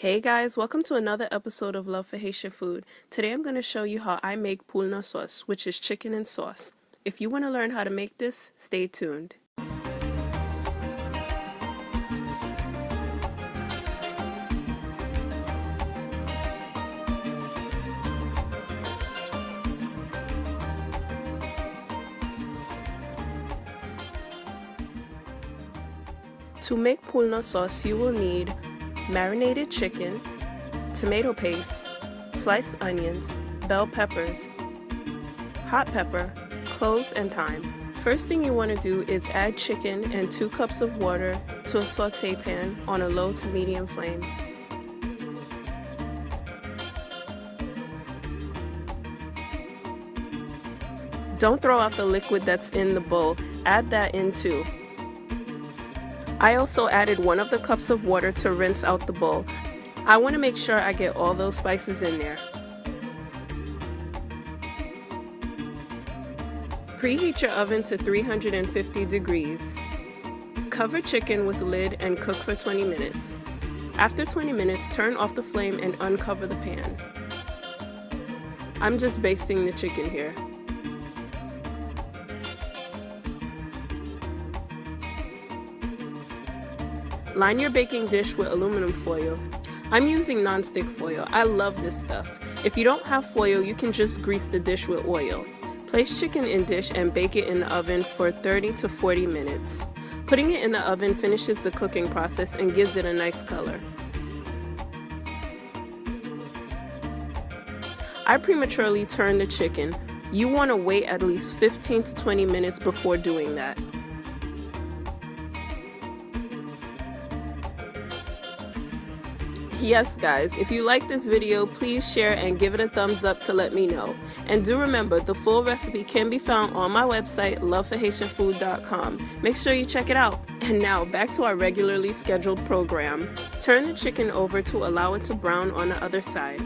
Hey guys, welcome to another episode of Love for Haitian Food. Today I'm going to show you how I make poule sauce, which is chicken and sauce. If you want to learn how to make this, stay tuned. To make poule sauce, you will need marinated chicken, tomato paste, sliced onions, bell peppers, hot pepper, cloves, and thyme. First thing you want to do is add chicken and 2 cups of water to a saute pan on a low to medium flame. Don't throw out the liquid that's in the bowl, add that in too. I also added 1 of the cups of water to rinse out the bowl. I want to make sure I get all those spices in there. Preheat your oven to 350 degrees. Cover chicken with lid and cook for 20 minutes. After 20 minutes, turn off the flame and uncover the pan. I'm just basting the chicken here. Line your baking dish with aluminum foil. I'm using non-stick foil. I love this stuff. If you don't have foil, you can just grease the dish with oil. Place chicken in dish and bake it in the oven for 30 to 40 minutes. Putting it in the oven finishes the cooking process and gives it a nice color. I prematurely turned the chicken. You want to wait at least 15 to 20 minutes before doing that. Yes guys, if you like this video, please share and give it a thumbs up to let me know. And do remember, the full recipe can be found on my website, loveforhaitianfood.com. Make sure you check it out. And now, back to our regularly scheduled program. Turn the chicken over to allow it to brown on the other side.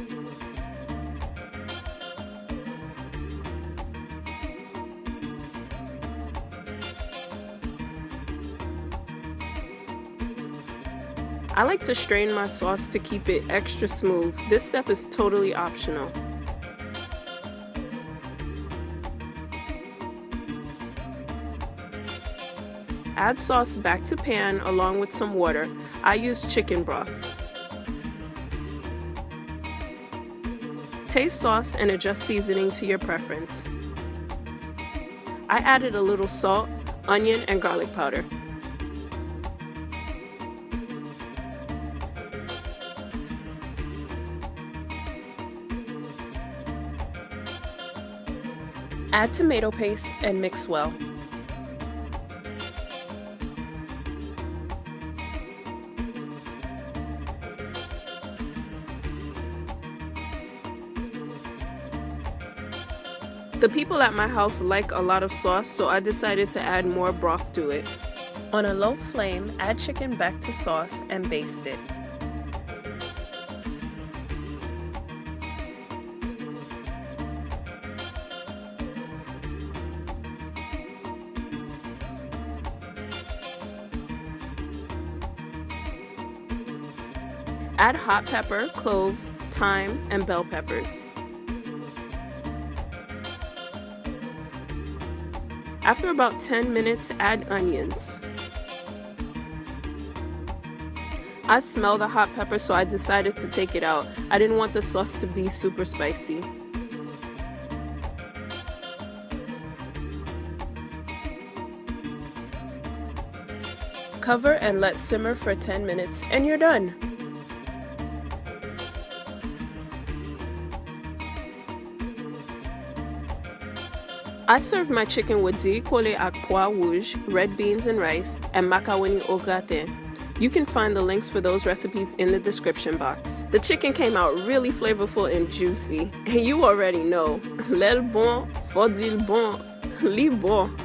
I like to strain my sauce to keep it extra smooth. This step is totally optional. Add sauce back to pan along with some water. I use chicken broth. Taste sauce and adjust seasoning to your preference. I added a little salt, onion, and garlic powder. Add tomato paste and mix well. The people at my house like a lot of sauce, so I decided to add more broth to it. On a low flame, add chicken back to sauce and baste it. Add hot pepper, cloves, thyme, and bell peppers. After about 10 minutes, add onions. I smell the hot pepper, so I decided to take it out. I didn't want the sauce to be super spicy. Cover and let simmer for 10 minutes, and you're done. I serve my chicken with riz collé ak pois rouge, red beans and rice, and macaroni au gratin. You can find the links for those recipes in the description box. The chicken came out really flavorful and juicy, and you already know, l'el bon, faut dire bon, li bon.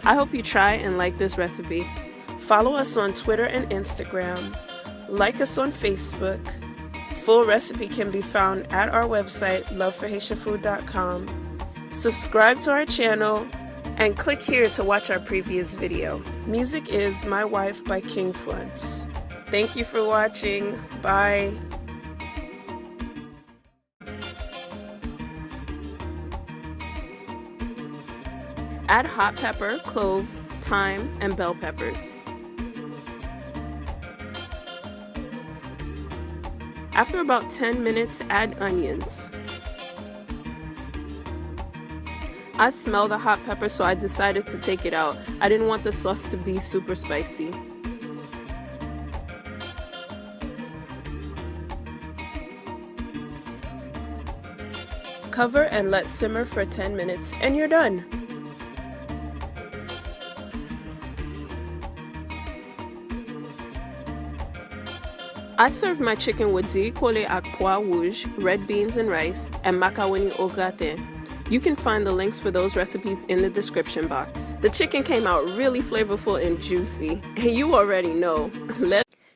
I hope you try and like this recipe. Follow us on Twitter and Instagram. Like us on Facebook. Full recipe can be found at our website, loveforhaitianfood.com. Subscribe to our channel and click here to watch our previous video. Music is My Wife by King Floods. Thank you for watching. Bye. Add hot pepper, cloves, thyme, and bell peppers. After about 10 minutes, add onions. I smell the hot pepper, so I decided to take it out. I didn't want the sauce to be super spicy. Cover and let simmer for 10 minutes, and you're done. I served my chicken with diikole ak pois rouge, red beans and rice, and macaroni au gratin. You can find the links for those recipes in the description box. The chicken came out really flavorful and juicy, and you already know.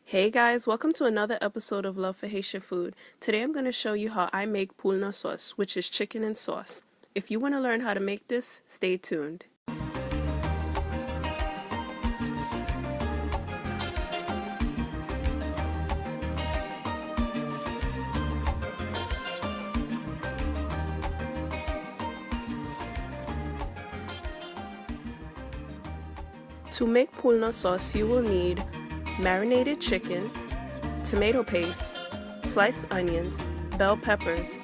Hey guys, welcome to another episode of Love for Haitian Food. Today I'm going to show you how I make poule sauce, which is chicken and sauce. If you want to learn how to make this, stay tuned. To make poule sauce, you will need marinated chicken, tomato paste, sliced onions, bell peppers,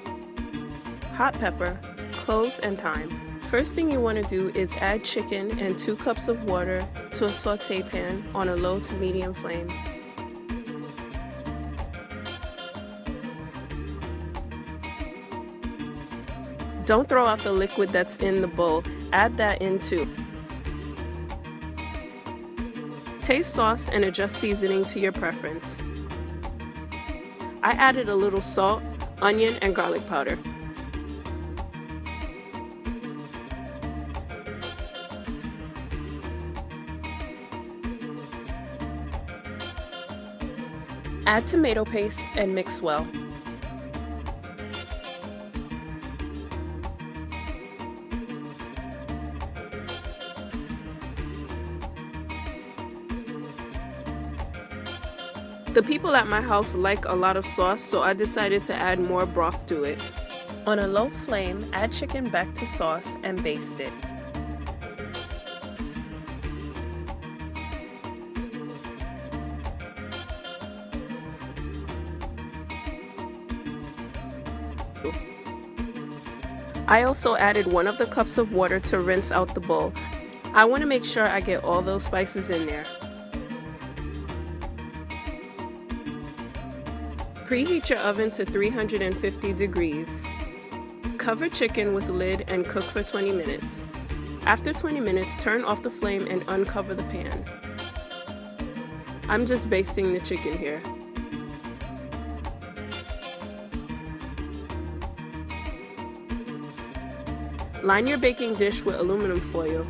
hot pepper, cloves, and thyme. First thing you want to do is add chicken and 2 cups of water to a sauté pan on a low to medium flame. Don't throw out the liquid that's in the bowl, add that in too. Taste sauce and adjust seasoning to your preference. I added a little salt, onion, and garlic powder. Add tomato paste and mix well. The people at my house like a lot of sauce, so I decided to add more broth to it. On a low flame, add chicken back to sauce and baste it. I also added 1 of the cups of water to rinse out the bowl. I want to make sure I get all those spices in there. Preheat your oven to 350 degrees. Cover chicken with lid and cook for 20 minutes. After 20 minutes, turn off the flame and uncover the pan. I'm just basting the chicken here. Line your baking dish with aluminum foil.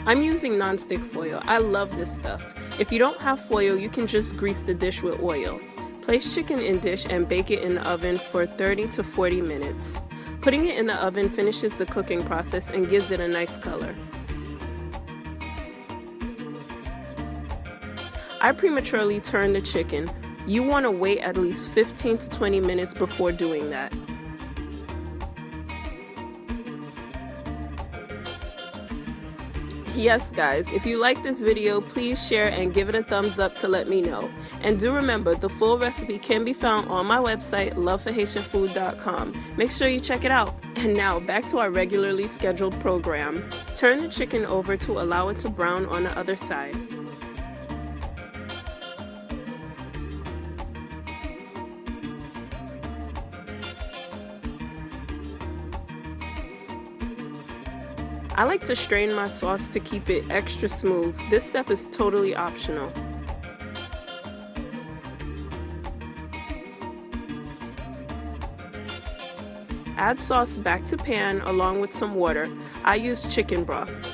I'm using non-stick foil. I love this stuff. If you don't have foil, you can just grease the dish with oil. Place chicken in dish and bake it in the oven for 30 to 40 minutes. Putting it in the oven finishes the cooking process and gives it a nice color. I prematurely turned the chicken. You want to wait at least 15 to 20 minutes before doing that. Yes guys, if you like this video, please share and give it a thumbs up to let me know. And do remember, the full recipe can be found on my website, loveforhaitianfood.com. Make sure you check it out. And now, back to our regularly scheduled program. Turn the chicken over to allow it to brown on the other side. I like to strain my sauce to keep it extra smooth. This step is totally optional. Add sauce back to pan along with some water. I use chicken broth.